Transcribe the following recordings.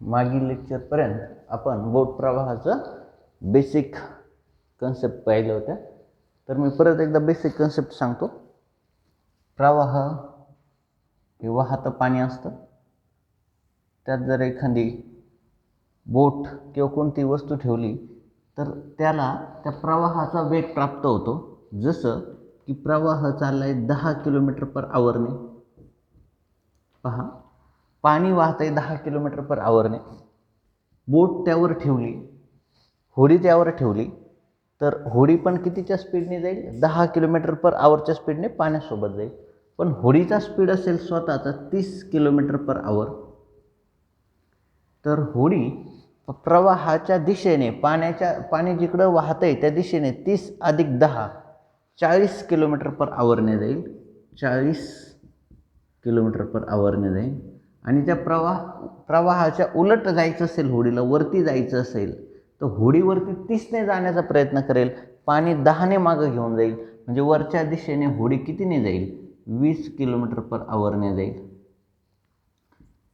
मागील लेक्चरपर्यंत आपण बोट प्रवाहाचं basic concept पाहिल्या होत्या. तर मी परत एकदा बेसिक कन्सेप्ट सांगतो. प्रवाह हे वाहतं पाणी असतं. त्यात जर एखादी बोट किंवा कोणती वस्तू ठेवली तर त्याला त्या प्रवाहाचा वेग प्राप्त होतो. जसं की प्रवाह चाललाय 10 किलोमीटर पर आवरने. पहा, पाणी वाहतंय 10 किलोमीटर पर आवरने. बोट त्यावर ठेवली, होडी त्यावर ठेवली तर होडी पण कितीच्या स्पीडने जाईल? 10 किलोमीटर पर आवरच्या स्पीडने पाण्यासोबत जाईल. पण होडीचा स्पीड असेल स्वतःचा 30 किलोमीटर पर आवर. तर होडी प्रवाहाच्या दिशेने पाणी जिकडं वाहतंय त्या दिशेने 30 अधिक 10 40 किलोमीटर पर आवरने जाईल. 40 किलोमीटर पर आवरने जाईल. आणि त्या प्रवाहाच्या उलट जायचं असेल, होडीला वरती जायचं असेल तर होडीवरती 30ने जाण्याचा प्रयत्न करेल. पाणी 10ने मागं घेऊन जाईल. म्हणजे वरच्या दिशेने होडी कितीने जाईल? 20 किलोमीटर पर आवरने जाईल.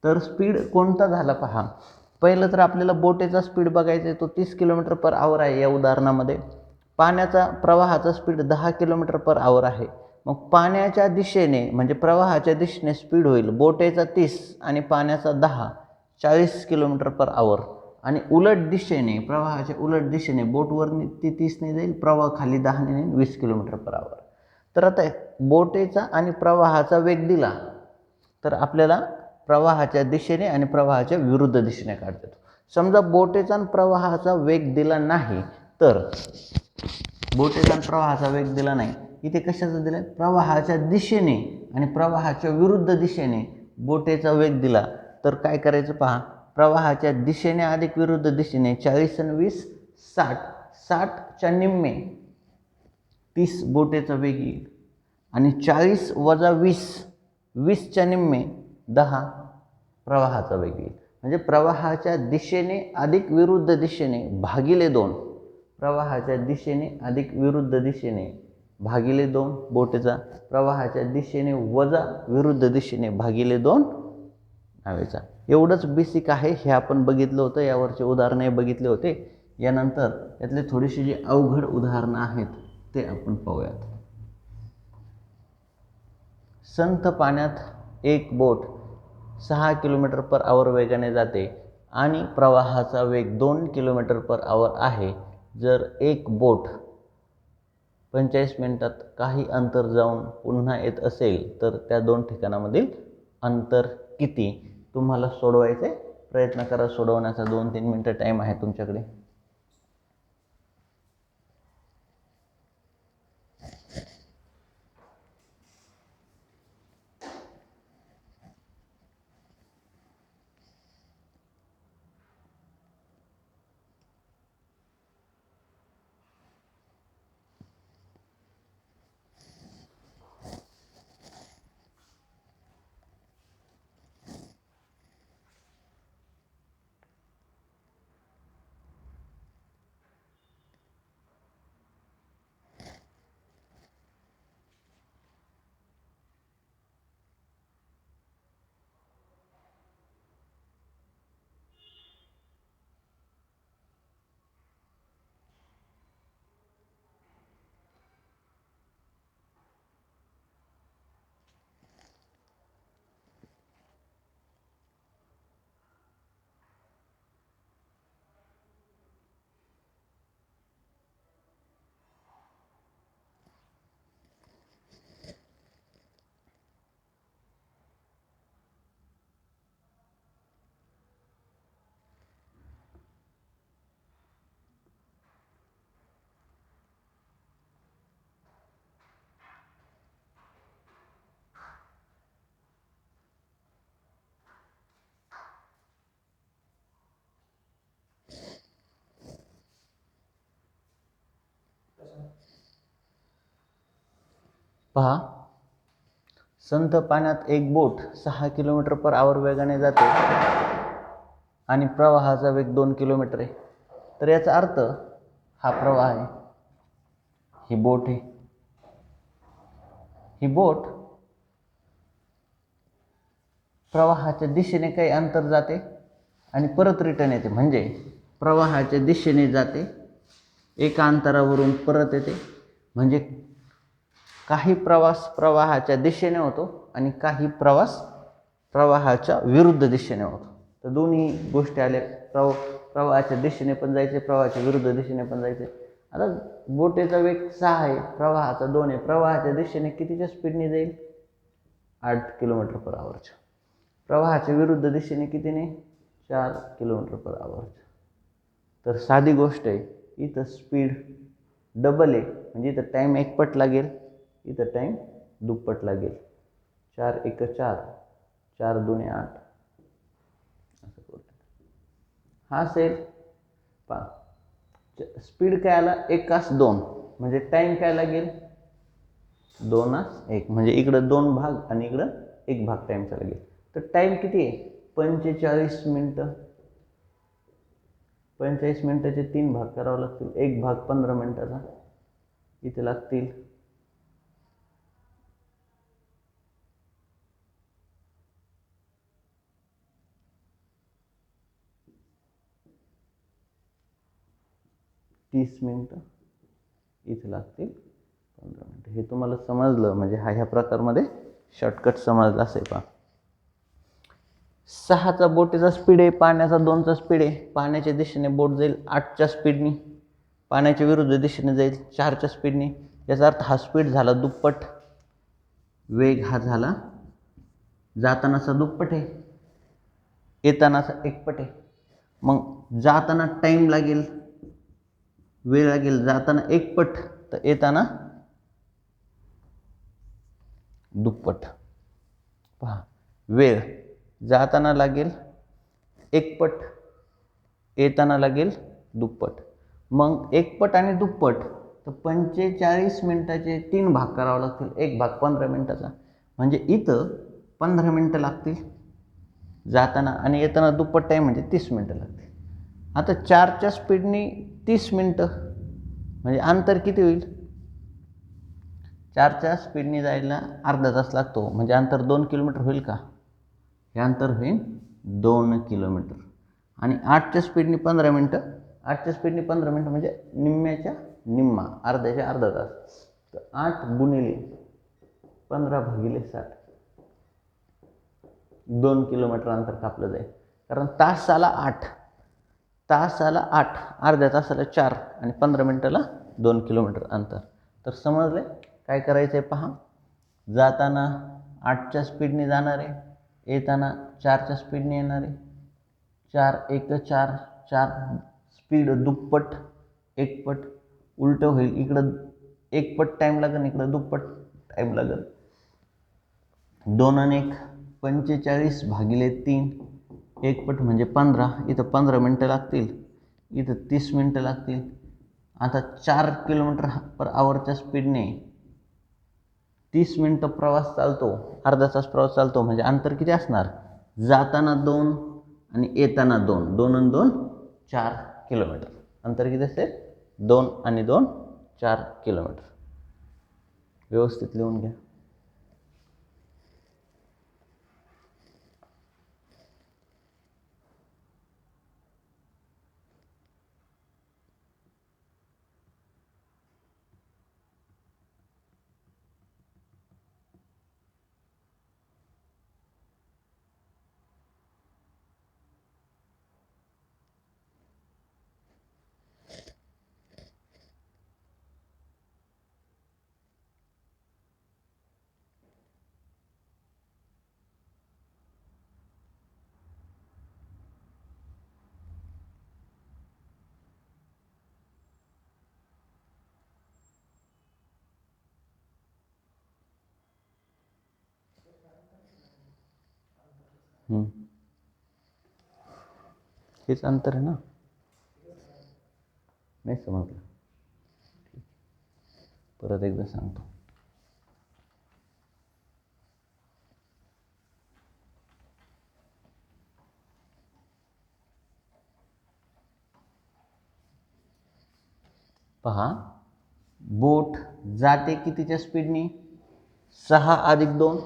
तर स्पीड कोणता झाला पहा. पहिलं तर आपल्याला बोटेचा स्पीड बघायचा आहे, तो 30 किलोमीटर पर आवर आहे या उदाहरणामध्ये. पाण्याचा प्रवाहाचा स्पीड 10 किलोमीटर पर आवर आहे. मग पाण्याच्या दिशेने म्हणजे प्रवाहाच्या दिशेने स्पीड होईल बोटेचा 30 आणि पाण्याचा 10, 40 किलोमीटर पर आवर. आणि उलट दिशेने, प्रवाहाच्या उलट दिशेने बोटवरनी ती 30ने जाईल, प्रवाह खाली 10ने जाईल, 20 किलोमीटर पर आवर. तर आता बोटेचा आणि प्रवाहाचा वेग दिला तर आपल्याला प्रवाहाच्या दिशेने आणि प्रवाहाच्या विरुद्ध दिशेने काढता येतो. समजा बोटेचा आणि प्रवाहाचा वेग दिला नाही तर बोटेचा आणि प्रवाहाचा वेग दिला नाही, इथे कशाचा दिला? प्रवाहाच्या दिशेने आणि प्रवाहाच्या विरुद्ध दिशेने बोटेचा वेग दिला तर काय करायचं पहा. प्रवाहाच्या दिशेने अधिक विरुद्ध दिशेने 40 आणि 20 60, 60च्या निम्मे 30 बोटेचा वेग येईल आणि 40 वजा 20, 20च्या निम्मे 10 प्रवाहाचा वेग येईल. म्हणजे प्रवाहाच्या दिशेने अधिक विरुद्ध दिशेने भागिले 2, प्रवाहाच्या दिशेने अधिक विरुद्ध दिशेने भागिले 2 बोटेचा, प्रवाहाच्या दिशेने वजा विरुद्ध दिशेने भागिले 2 नावेचा. एवढंच बेसिक आहे. हे आपण बघितलं होतं, यावरचे उदाहरणे बघितले होते. यानंतर यातले थोडीशी जी अवघड उदाहरणं आहेत ते आपण पाहूयात. संथ पाण्यात एक बोट 6 किलोमीटर पर आवर वेगाने जाते आणि प्रवाहाचा वेग 2 किलोमीटर पर आवर आहे. जर एक बोट 45 मिनिटात काही अंतर जाऊन पुन्हा येत असेल तर त्या दोन ठिकाणामधील अंतर किती? तुम्हाला सोडवायचे प्रयत्न करा. सोडवण्याचा 2-3 मिनिटं टाईम आहे तुमच्याकडे. पहा, संथ पाण्यात एक बोट 6 किलोमीटर पर आवर वेगाने जाते आणि प्रवाहाचा वेग 2 किलोमीटर आहे. तर याचा अर्थ हा प्रवाह आहे, ही बोट आहे. ही बोट प्रवाहाच्या दिशेने काही अंतर जाते आणि परत रिटर्न येते, म्हणजे प्रवाहाच्या दिशेने जाते, एका अंतरावरून परत येते. म्हणजे काही प्रवास प्रवाहाच्या दिशेने होतो आणि काही प्रवास प्रवाहाच्या विरुद्ध दिशेने होतो. तर दोन्ही गोष्टी आल्या, प्रवाहाच्या दिशेने पण जायचे, प्रवाहाच्या विरुद्ध दिशेने पण जायचे. आता बोटीचा वेग 6 आहे, प्रवाहाचा 2 आहे. प्रवाहाच्या दिशेने कितीच्या स्पीडने जाईल? 8 km/h. प्रवाहाच्या विरुद्ध दिशेने कितीने? 4 km/h. तर साधी गोष्ट आहे, इथं स्पीड डबल आहे, म्हणजे इथं टाईम एकपट लागेल, इथं टाईम दुप्पट लागेल. 4 × 4, 4 × 2 = 8. असं करू. हा असेल पा स्पीड काय आला? 1 तास 2, म्हणजे टाईम काय लागेल? 2 तास 1, म्हणजे इकडं 2 भाग आणि इकडं 1 भाग टाईमचा लागेल. तर टाईम किती आहे? 45 मिनटं. 45 मिनटाचे 3 भाग करावे लागतील, 1 भाग 15 मिनटाचा. इथे लागतील 30 मिनटं, इथे लागतील 15 मिनटं. हे तुम्हाला समजलं म्हणजे ह्या प्रकारमध्ये शॉर्टकट समजला असेल. पहा, 6चा बोटीचा स्पीड आहे, पाण्याचा 2चा स्पीड आहे. पाण्याच्या दिशेने बोट जाईल 8च्या स्पीडनी, पाण्याच्या विरुद्ध दिशेने जाईल 4च्या स्पीडनी. याचा अर्थ हा स्पीड झाला दुप्पट, वेग हा झाला जातानाचा दुप्पट आहे, येतानाचा एकपट आहे. मग जाताना टाईम लागेल, वेळ लागेल, जाताना एकपट तर येताना दुप्पट. पहा, वेळ जाताना लागेल एकपट, येताना लागेल दुप्पट. मग एकपट आणि दुप्पट, तर 45 मिनटाचे 3 भाग करावे लागतील, 1 भाग 15 मिनटाचा, म्हणजे इथं 15 मिनटं लागतील जाताना, आणि येताना दुप्पट टाईम म्हणजे 30 मिनटं लागतील. आता 4च्या स्पीडने 30 मिनटं, म्हणजे अंतर किती होईल? 4च्या स्पीडने जायला अर्धा तास लागतो, म्हणजे अंतर 2 किलोमीटर होईल का? हे अंतर होईल 2 किलोमीटर. आणि 8च्या स्पीडने 15 मिनटं, 8च्या स्पीडने 15 मिनटं म्हणजे निम्म्याच्या निम्मा, अर्ध्याच्या अर्धा तास. तर 8 गुणिले 15/60, 2 किलोमीटर अंतर कापलं जाईल. कारण तासाला 8, अर्ध्या तासाला 4 आणि 15 मिनटाला 2 किलोमीटर अंतर. तर समजले काय करायचं आहे? पहा, जाताना 8च्या स्पीडने जाणार आहे, येताना 4च्या स्पीडने येणार आहे. 4 × 4, 4, स्पीड दुप्पट एकपट, उलटं होईल, इकडं एकपट टाईम लागेल, इकडं दुप्पट टाईम लागेल. 2 आणि 1 45/3, एकपट म्हणजे 15, इथं 15 मिनटं लागतील, इथं 30 मिनटं लागतील. आता 4 km/hच्या स्पीडने 30 मिनटं प्रवास चालतो, अर्धा तास प्रवास चालतो, म्हणजे अंतर किती असणार? जाताना 2 आणि येताना 2, 2 आणि 2 4 किलोमीटर. अंतर किती असेल? 2 आणि 2 4 किलोमीटर. व्यवस्थित लिहून घ्या. हेच अंतर आहे ना? नाही समजलं? परत एकदा सांगतो. पहा, बोट जाते कितीच्या स्पीडने? 6 + 2,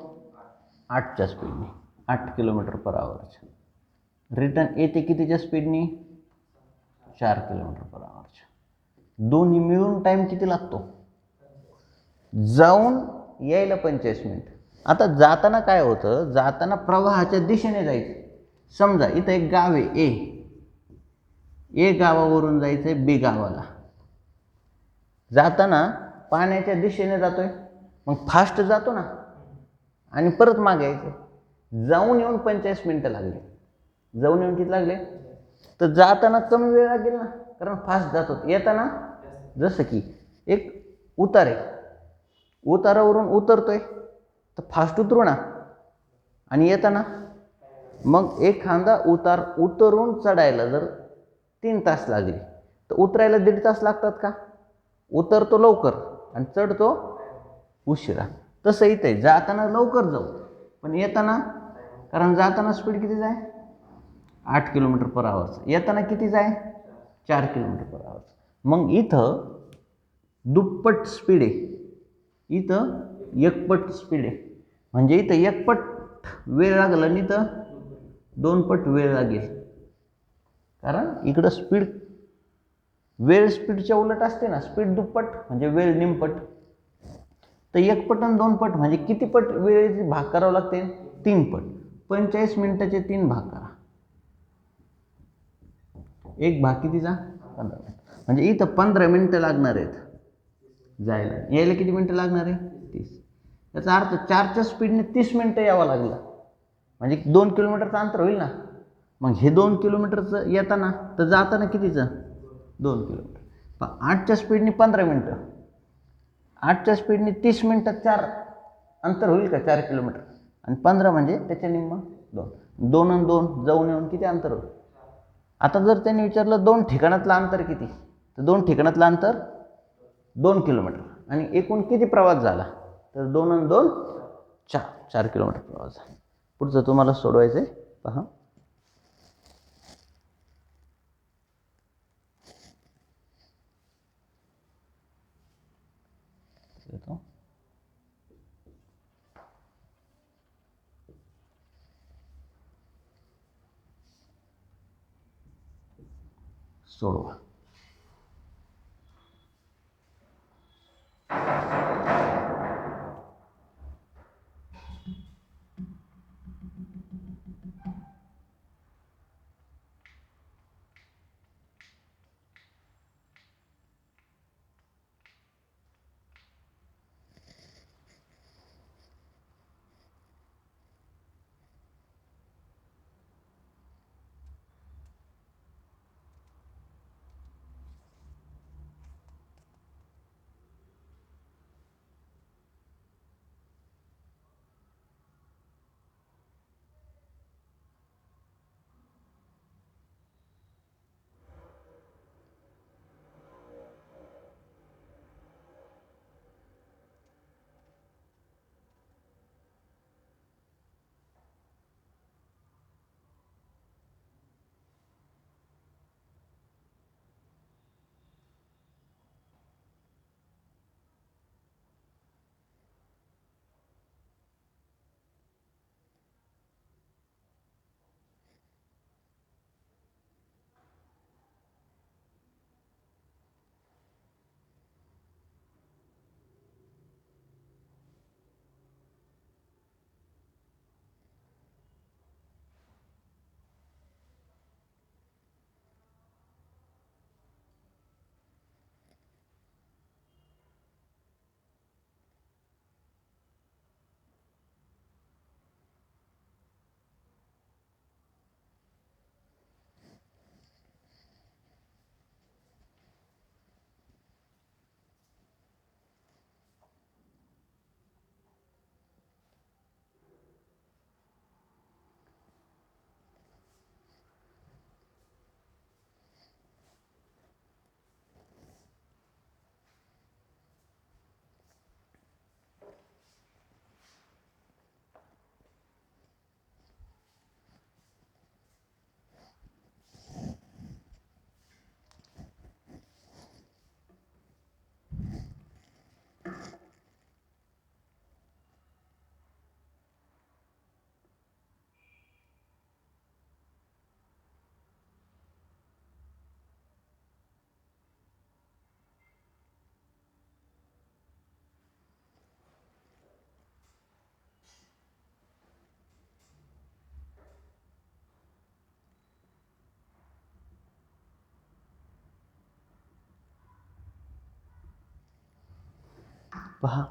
8च्या स्पीडने, 8 km/h. रिटर्न येते कितीच्या स्पीडनी? 4 किलोमीटर पर आवरच्या. दोन्ही मिळून टाईम किती लागतो? जाऊन यायला 45 मिनिट. आता जाताना काय होतं, जाताना प्रवाहाच्या दिशेने जायचं. समजा इथं एक गाव आहे ए गावावरून जायचं आहे बी गावाला. जाताना पाण्याच्या दिशेने जातोय, मग फास्ट जातो ना, आणि परत मागे यायचं. जाऊन येऊन 45 मिनिटं लागले. जाऊन येऊन किती लागले? तर जाताना कमी वेळ लागेल ना, कारण फास्ट जातो. येताना जसं की एक उतार आहे, उतारावरून उतरतोय तर फास्ट उतरू ना, आणि येताना मग एखादा उतार उतरून चढायला जर 3 तास लागले तर उतरायला 1.5 तास लागतात का? उतरतो लवकर आणि चढतो उशिरा. तसं इथे जाताना लवकर जाऊ, पण येताना, कारण जाताना स्पीड किती जाय? 8 किलोमीटर पर आवर. येताना किती जाय? 4 किलोमीटर पर आवर. मग इथं दुप्पट स्पीड आहे, इथं एकपट स्पीड आहे. म्हणजे इथं एकपट वेळ लागला आणि इथं 2 पट वेळ लागेल, कारण इकडं स्पीड, वेळ स्पीडच्या उलट असते ना. स्पीड दुप्पट म्हणजे वेळ निमपट. तर 1 पट आणि 2 पट म्हणजे किती पट वेळेची भाग करावं लागते? 3 पट. 45 मिनिटाचे 3 भाग करा. एक भाग कितीचा? 15 मिनिट. म्हणजे इथं 15 मिनिटं लागणार आहेत जायला. यायला किती मिनिटं लागणार आहे? 30. याचा अर्थ 4च्या स्पीडने 30 मिनिटं यावं लागलं, म्हणजे 2 किलोमीटरचं अंतर होईल ना. मग हे 2 किलोमीटरचं येताना, तर जाताना कितीचं? 2 किलोमीटर. पण 8च्या स्पीडने 15 मिनिटं, 8च्या स्पीडने 30 मिनिटात 4 अंतर होईल का? 4 किलोमीटर. आणि 15 म्हणजे त्याच्या निम्म 2. 2 आणि 2 जाऊन येऊन किती अंतर होईल? आता जर त्यांनी विचारलं 2 ठिकाणातलं अंतर किती, तर 2 ठिकाणातलं अंतर 2 किलोमीटर. आणि एकूण किती प्रवास झाला? तर 2 आणि 2 4 किलोमीटर प्रवास झाला. पुढचं तुम्हाला सोडवायचं आहे, पहा. सोडवा. पहा,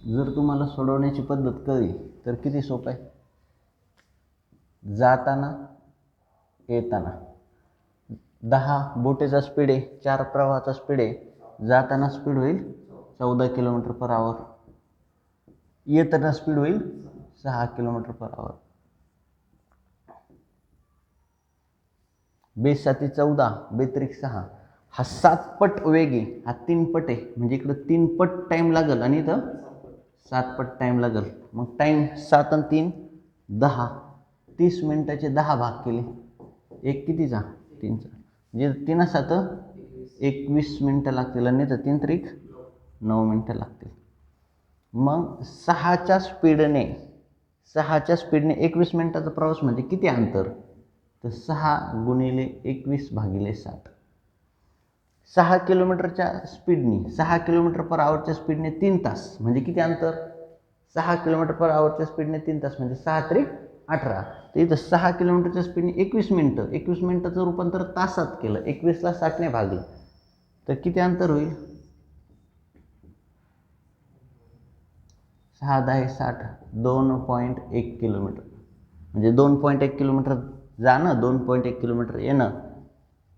जर तुम्हाला सोडवण्याची पद्धत कळली तर किती सोपं आहे. जाताना येताना 10 बोटेचा स्पीड आहे, 4 प्रवाहाचा स्पीड आहे. जाताना स्पीड होईल 14 किलोमीटर पर आवर, येताना स्पीड होईल 6 किलोमीटर पर आवर. बेस 7 14, बेत्रिक 6, हा 7 पट वेग आहे, हा 3 पट आहे. म्हणजे इकडं 3 पट टाईम लागेल आणि इथं 7 पट टाईम लागेल. मग टाईम 7 आणि 3 10, 30 मिनिटाचे 10 भाग केले, एक कितीचा 3चा, म्हणजे 3 7 21 मिनटं लागतील आणि इथं 3 त्रिक 9 मिनटं लागतील. मग 6च्या स्पीडने 21 मिनिटाचा प्रवास म्हणजे किती अंतर, तर 6 गुणिले 21 भागिले 7. 6 किलोमीटरच्या स्पीडने 6 किलोमीटर पर आवरच्या स्पीडने 3 तास म्हणजे किती अंतर, 6 किलोमीटर पर आवरच्या स्पीडने 3 तास म्हणजे 6 त्रिक 18. तर इथं 6 किलोमीटरच्या स्पीडने 21 मिनटं, 21 मिनटाचं रूपांतर तासात केलं, 21ला 60ने भागलं तर किती अंतर होईल. 6 10 60, 2.1 किलोमीटर. म्हणजे 2.1 किलोमीटर जाणं, 2.1 किलोमीटर येणं,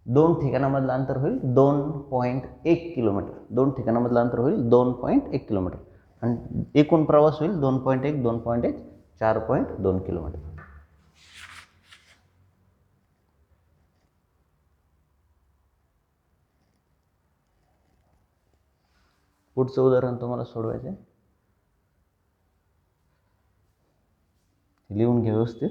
2 ठिकाणामधलं अंतर होईल 2.1 किलोमीटर. 2 ठिकाणामधलं अंतर होईल 2.1 किलोमीटर आणि एकूण प्रवास होईल 2.1 2.1 4.2 किलोमीटर. पुढचं उदाहरण तुम्हाला सोडवायचं आहे, लिहून घ्या व्यवस्थित.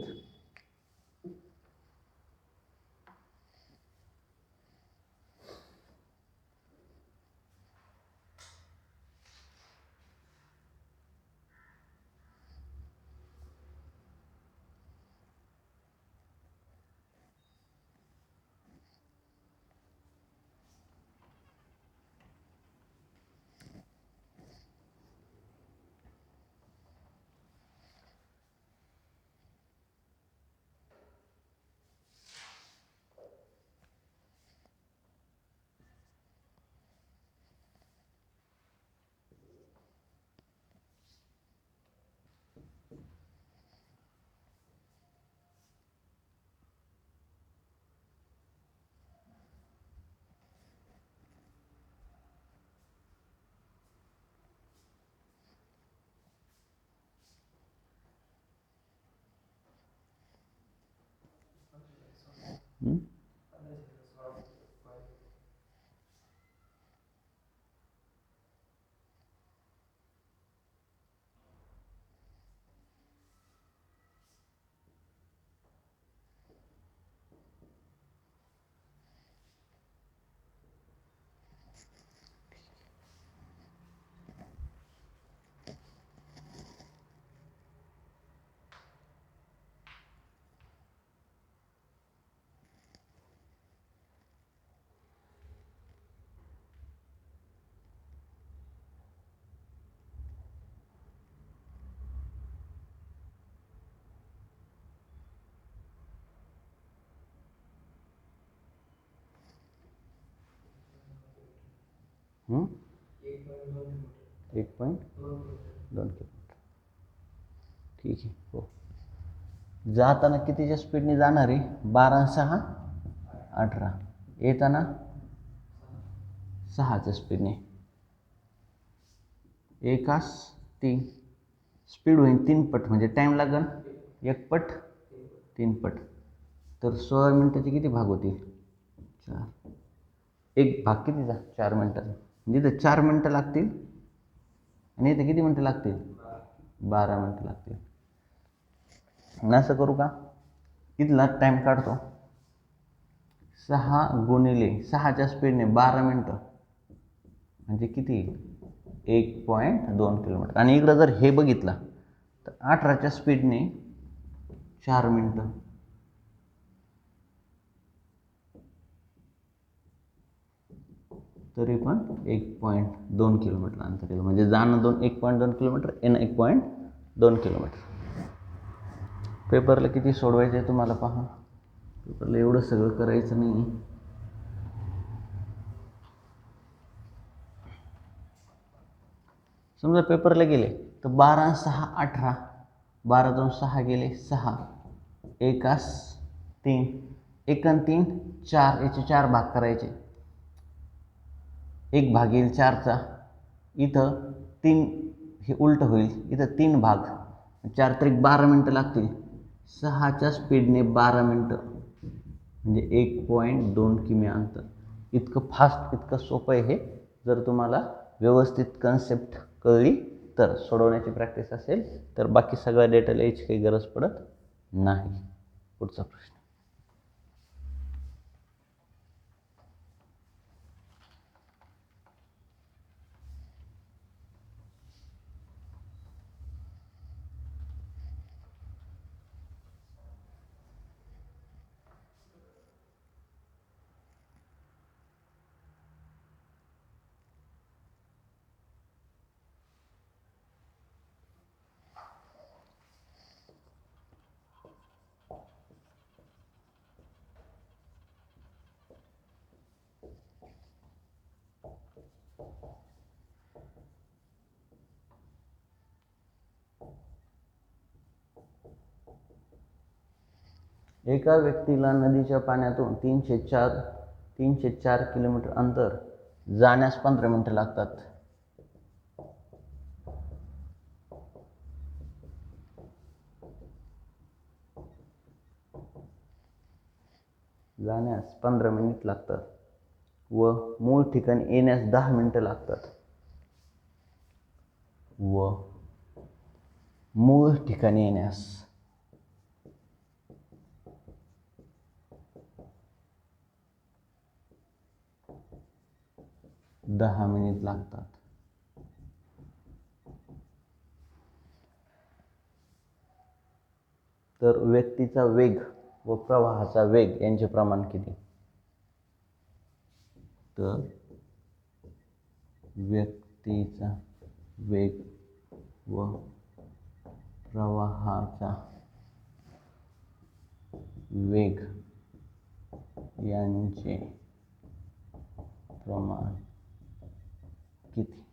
हं? 1.2 किलोमीटर. ठीक आहे. हो. जाताना कितीच्या स्पीडने जाणार आहे, 12 आणि 6 18. येताना 6च्या स्पीडने, एकास 3 स्पीड होईल 3 पट म्हणजे टाईम लागेल 1 पट 3 पट. तर 16 मिनिटाचे किती भाग होतील, 4. एक भाग कितीचा 4 मिनिटाचा, म्हणजे इथं 4 मिनिटं लागतील आणि इथं किती मिनिटं लागतील, 12 मिनिटं लागतील. असं करू का, इथला टाईम काढतो, 6 गुणिले 6च्या स्पीडने 12 मिनिटं म्हणजे किती, 1.2 किलोमीटर. आणि इकडं जर हे बघितलं तर 18च्या स्पीडने 4 मिनिटं, तरी पण 1.2 किलोमीटर अंतर येईल. म्हणजे जाणं 1.2 किलोमीटर, येणं 1.2 किलोमीटर. पेपरला किती सोडवायचे तुम्हाला पहा. पेपरला एवढं सगळं करायचं नाही. समजा पेपरला गेले तर 12 6 18, 12 2 6 गेले 6, 1 3, 1 आणि 3 4, याचे 4 भाग करायचे. 1 भाग येईल 4चा, इथं 3, हे उलट होईल, इथं 3 भाग, 4 त्रिक 12 मिनटं लागतील. 6च्या स्पीडने 12 मिनटं म्हणजे 1.2 किमी अंतर. इतकं फास्ट, इतकं सोपं आहे हे. जर तुम्हाला व्यवस्थित कन्सेप्ट कळली तर, सोडवण्याची प्रॅक्टिस असेल तर बाकी सगळा डेटा लिहायची काही गरज पडत नाही. पुढचा प्रश्न. एका व्यक्तीला नदीच्या पाण्यातून 304 किलोमीटर अंतर जाण्यास 15 मिनिटं लागतात. जाण्यास 15 मिनिट लागतात व मूळ ठिकाणी येण्यास 10 मिनिटं लागतात. व मूळ ठिकाणी येण्यास 10 मिनिट लागतात. तर व्यक्तीचा वेग व प्रवाहाचा वेग यांचे प्रमाण किती? तर व्यक्तीचा वेग व प्रवाहाचा वेग यांचे प्रमाण किती?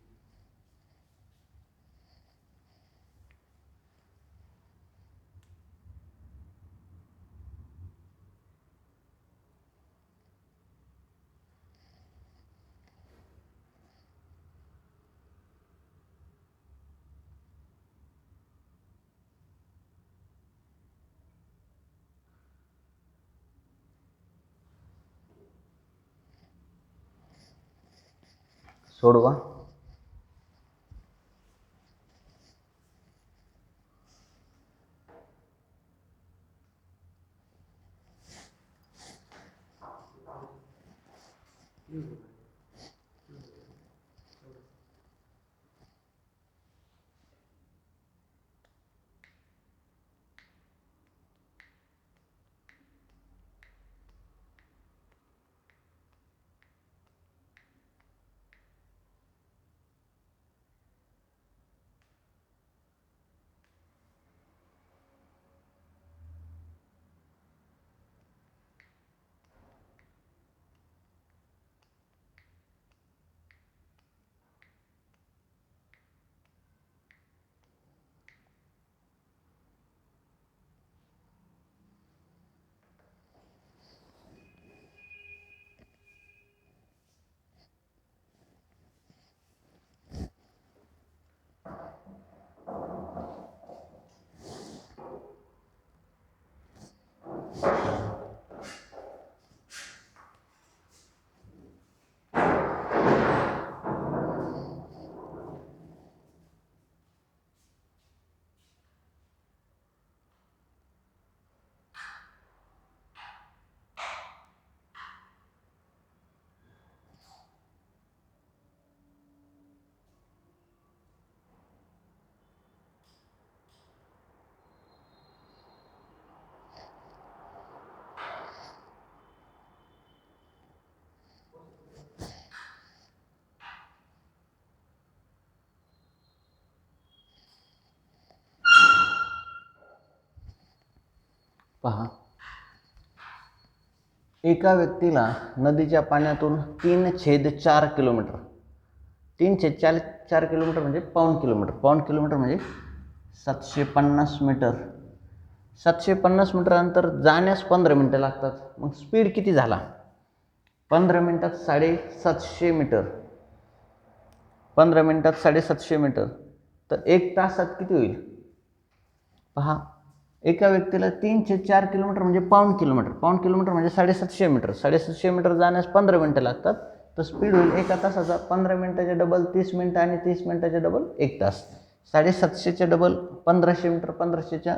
सोडवा. पहा, एका व्यक्तीला नदीच्या पाण्यातून 3/4 किलोमीटर, 3/4 किलोमीटर म्हणजे पाऊण किलोमीटर, पाऊण किलोमीटर म्हणजे 750 मीटर, 750 मीटर अंतर जाण्यास 15 मिनटं लागतात. मग स्पीड किती झाला? 15 मिनटात 750 मीटर, 15 मिनटात 750 मीटर, तर 1 तासात किती होईल पहा. एका व्यक्तीला 3/4 किलोमीटर म्हणजे पाऊण किलोमीटर, पाऊण किलोमीटर म्हणजे 750 मीटर, 750 मीटर जाण्यास 15 मिनटं लागतात. तर स्पीड होईल एका तासाचा 15 मिनटाच्या डबल 30 मिनटं आणि 30 मिनटाच्या डबल 1 तास. 750च्या डबल 1500 मीटर, 1500च्या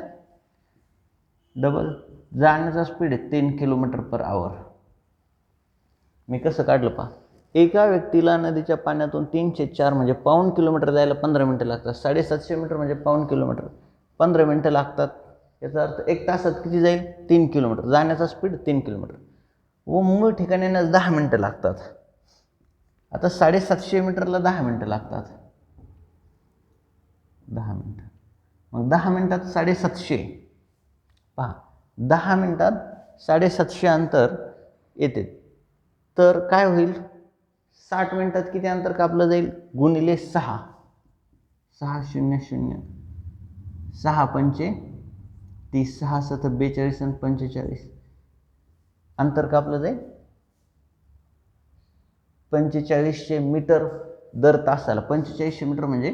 डबल जाण्याचा स्पीड आहे 3 किलोमीटर पर आवर. मी कसं काढलं पहा. एका व्यक्तीला नदीच्या पाण्यातून 3/4 म्हणजे पाऊण किलोमीटर जायला 15 मिनटं लागतात. 750 मीटर म्हणजे पाऊण किलोमीटर, 15 मिनटं लागतात. याचा अर्थ 1 तासात किती जाईल? 3 किलोमीटर. जाण्याचा स्पीड 3 किलोमीटर व मूळ ठिकाणी येण्यास 10 मिनटं लागतात. आता 750 मीटरला 10 मिनटं लागतात, 10 मिनटं. मग 10 मिनटात 750 पहा, 10 मिनटात 750 अंतर येते. तर काय होईल? 60 मिनटात किती अंतर कापलं जाईल? गुणिले 6, 6 0 0, 6 पंचे 30, 6 7 42 आणि 45 अंतर कापलं जाईल 4500 मीटर दर तासाला. 4500 मीटर म्हणजे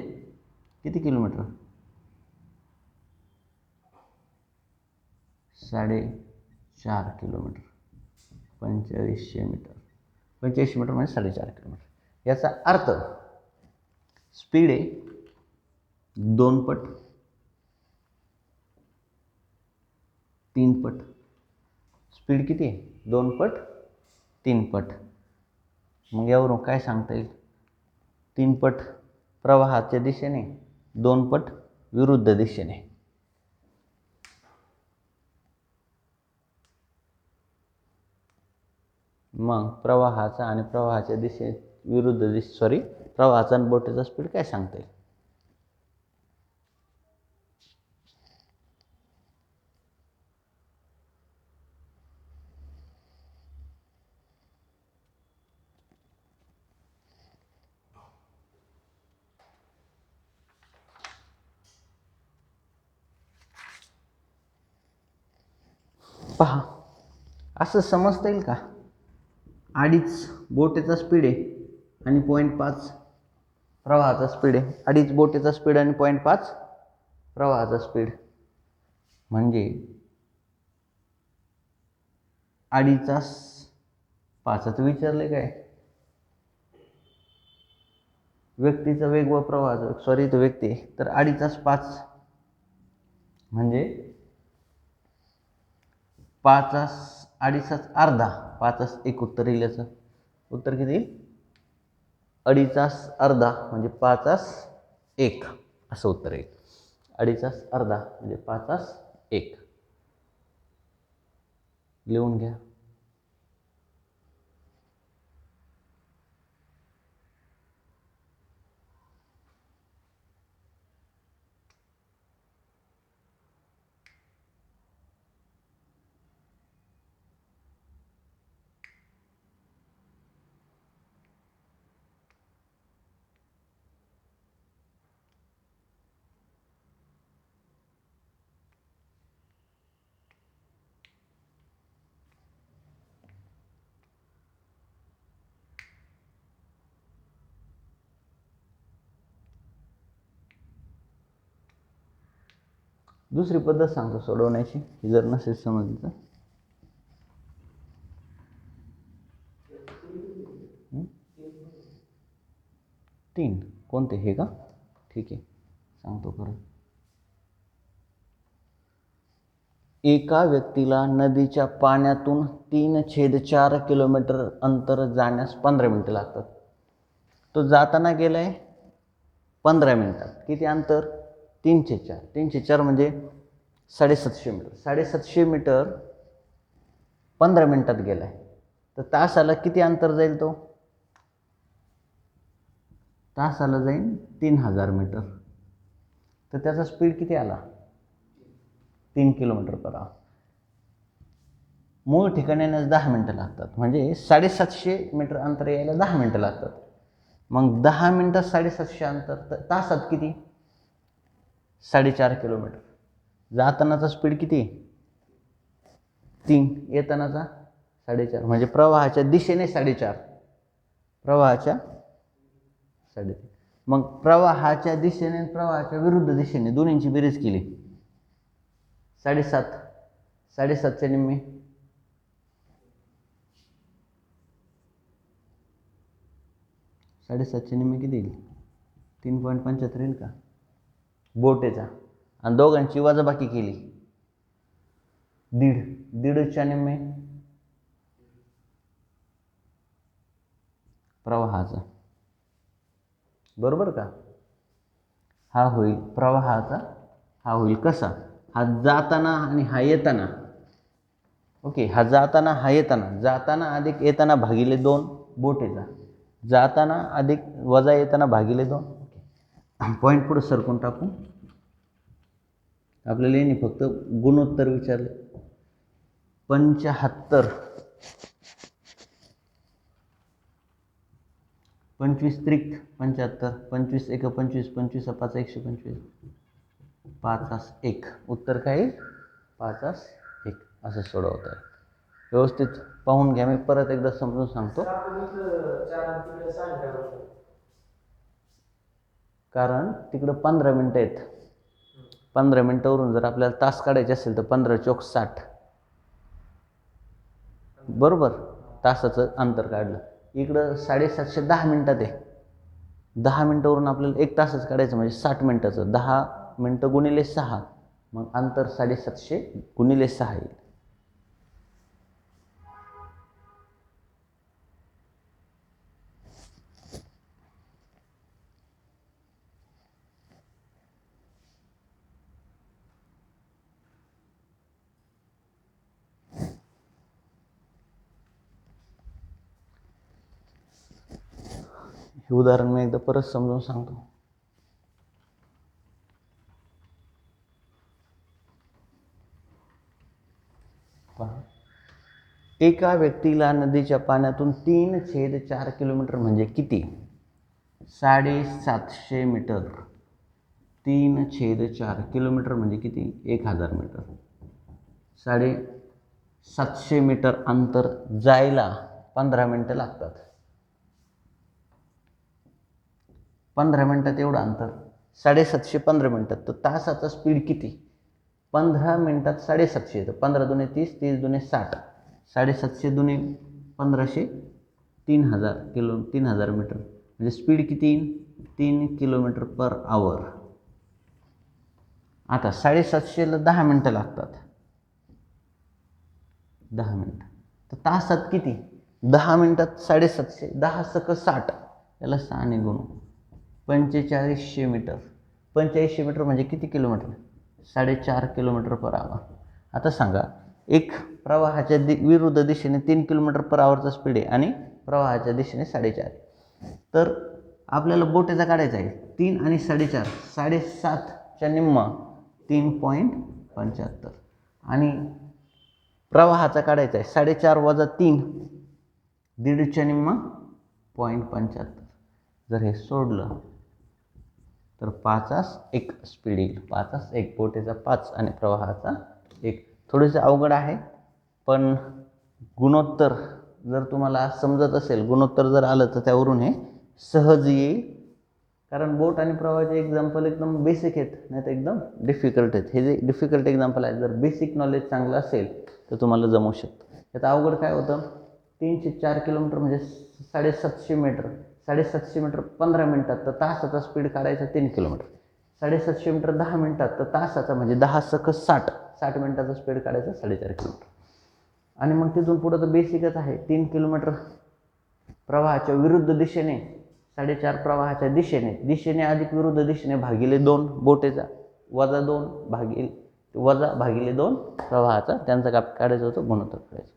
किती किलोमीटर? 4.5 किलोमीटर. 4500 मीटर, 4500 मीटर म्हणजे 4.5 किलोमीटर. याचा अर्थ स्पीड आहे 2 पट, 3 पट. स्पीड किती आहे? 2 पट, 3 पट. मग यावरून काय सांगता येईल? 3 पट प्रवाहाच्या दिशेने, 2 पट विरुद्ध दिशेने. मग प्रवाहाचा आणि प्रवाहाच्या विरुद्ध प्रवाहाचा आणि बोटीचा स्पीड काय सांगता येईल? पहा, असं समजता येईल का? 2.5 बोटीचा स्पीड आहे आणि 0.5 प्रवाहाचा स्पीड आहे. 2.5 बोटीचा स्पीड आणि 0.5 प्रवाहाचा स्पीड म्हणजे 2.5 5. विचारले काय? व्यक्तीचा वेग व प्रवाहाचा वेग, तो व्यक्ती. तर 2.5 5 म्हणजे 5 2.5 अर्धा, 5 1 उत्तर येईल. याचं उत्तर किती येईल? 2.5 अर्धा म्हणजे 5 1 असं उत्तर येईल. 2.5 अर्धा म्हणजे 5 1. लिहून घ्या. दुसरी पद्धत सांगतो सोडवण्याची, जर नसेल समजली तर. तीन कोणते? हे का? ठीक आहे, सांगतो परत. एका व्यक्तीला नदीच्या पाण्यातून 3/4 किलोमीटर अंतर जाण्यास 15 मिनटं लागतात. तो जाताना गेलाय 15 मिनटात. किती अंतर? 3/4. 3/4 म्हणजे 750 मीटर. 750 मीटर 15 मिनटात गेलाय. तर तासाला किती अंतर जाईल? तो तासाला जाईल 3000 मीटर. तर त्याचा स्पीड किती आला? 3 किलोमीटर पर आवर. मूळ ठिकाणी येण्यास 10 मिनटं लागतात, म्हणजे 750 मीटर अंतर यायला 10 मिनटं लागतात. मग 10 मिनटात 750 अंतर, तर तासात किती? 4.5 किलोमीटर. जातानाचा स्पीड किती? 3, येतानाचा 4.5, म्हणजे प्रवाहाच्या दिशेने 4.5, प्रवाहाच्या 3.5. मग प्रवाहाच्या दिशेने आणि प्रवाहाच्या विरुद्ध दिशेने दोन्हींची बेरीज केली 7.5. 7.5च्या निम्मे 7.5च्या निम्मे किती येईल? 3.75 येईल का बोटेचा? आणि दोघांची वजाबाकी केली 1.5. 1.5च्या निम्मे प्रवाहाचा, बरोबर का? हा होईल प्रवाहाचा, हा होईल कसा? हा जाताना आणि हा येताना. ओके, हा जाताना हा येताना, जाताना अधिक येताना भागिले 2 बोटेचा, जाताना अधिक वजा येताना भागिले 2. ओके, पॉईंट पुढे सरकून टाकू. आपल्याला यांनी फक्त गुणोत्तर विचारले. 75, 25 त्रिक 75, 25 एक 25, 25 5 125, 5 1. उत्तर काय? 5 1. असं सोडवत आहे. व्यवस्थित पाहून घ्या, मी परत एकदा समजून सांगतो. कारण तिकडं 15 मिनटं आहेत. 15 मिनटावरून जर आपल्याला तास काढायचे असेल तर 15 चौक 60, बरोबर? तासाचं अंतर काढलं. इकडं 750 10 मिनटात आहे. 10 मिनटावरून आपल्याला 1 तासच काढायचं, म्हणजे 60 मिनटाचं. 10 मिनटं गुणिले 6, मग अंतर 750 गुणिले 6 येईल. हे उदाहरण मी एकदा परत समजून सांगतो. एका व्यक्तीला नदीच्या पाण्यातून 3/4 किलोमीटर म्हणजे किती? 750 मीटर. 3/4 किलोमीटर म्हणजे किती? 1000 मीटर. 750 मीटर अंतर जायला 15 मिनटं लागतात. 15 मिनटात एवढं अंतर, 750 15 मिनटात, तर तासाचा स्पीड किती? 15 मिनटात 750, तर 15 दुणे 30, 30 दुणे 60, 750 दुणे 1500, 3000 मीटर, म्हणजे स्पीड किती? 3 किलोमीटर पर आवर. आता 750ला 10 मिनटं लागतात, 10 मिनटं, तर तासात किती? 10 मिनटात 750, 10 सक 60, याला 6 ने गुणू, 4500 मीटर. 4500 मीटर म्हणजे किती किलोमीटर? 4.5 kilometre per hour. आता सांगा, एक प्रवाहाच्या विरुद्ध दिशेने 3 किलोमीटर पर आवरचा स्पीड आहे आणि प्रवाहाच्या दिशेने 4.5. तर आपल्याला बोटेचा काढायचा आहे. 3 आणि 4.5, 7.5च्या निम्मा 3.75, आणि प्रवाहाचा काढायचा आहे 4.5 वजा 3, 1.5च्या निम्मा 0.75. जर हे सोडलं तर 5 1 स्पीड येईल. 5 1, बोटेचा 5 आणि प्रवाहाचा 1. थोडेसे अवघड आहे, पण गुणोत्तर जर तुम्हाला समजत असेल, गुणोत्तर जर आलं तर त्यावरून हे सहज येईल. कारण बोट आणि प्रवाहाचे एक्झाम्पल एकदम बेसिक आहेत, नाही तर एकदम डिफिकल्ट आहेत. हे जे डिफिकल्ट एक्झाम्पल आहे, जर बेसिक नॉलेज चांगलं असेल तर तुम्हाला जमू शकतं. यात अवघड काय होतं? 304 किलोमीटर म्हणजे 750 मीटर. 750 मीटर 15 मिनटात, तर तासाचा स्पीड काढायचा 3 किलोमीटर. 750 मीटर 10 मिनटात, तर तासाचा म्हणजे 10 सक 60, 60 मिनटाचा स्पीड काढायचा 4.5 किलोमीटर. आणि मग तिथून पुढं तर बेसिकच आहे. 3 किलोमीटर प्रवाहाच्या विरुद्ध दिशेने, 4.5 प्रवाहाच्या दिशेने अधिक विरुद्ध दिशेने भागिले 2 बोटेचा, वजा 2 भागिले 2 प्रवाहाचा, त्यांचा काढायचं होतं गुणोत्तर काढायचं.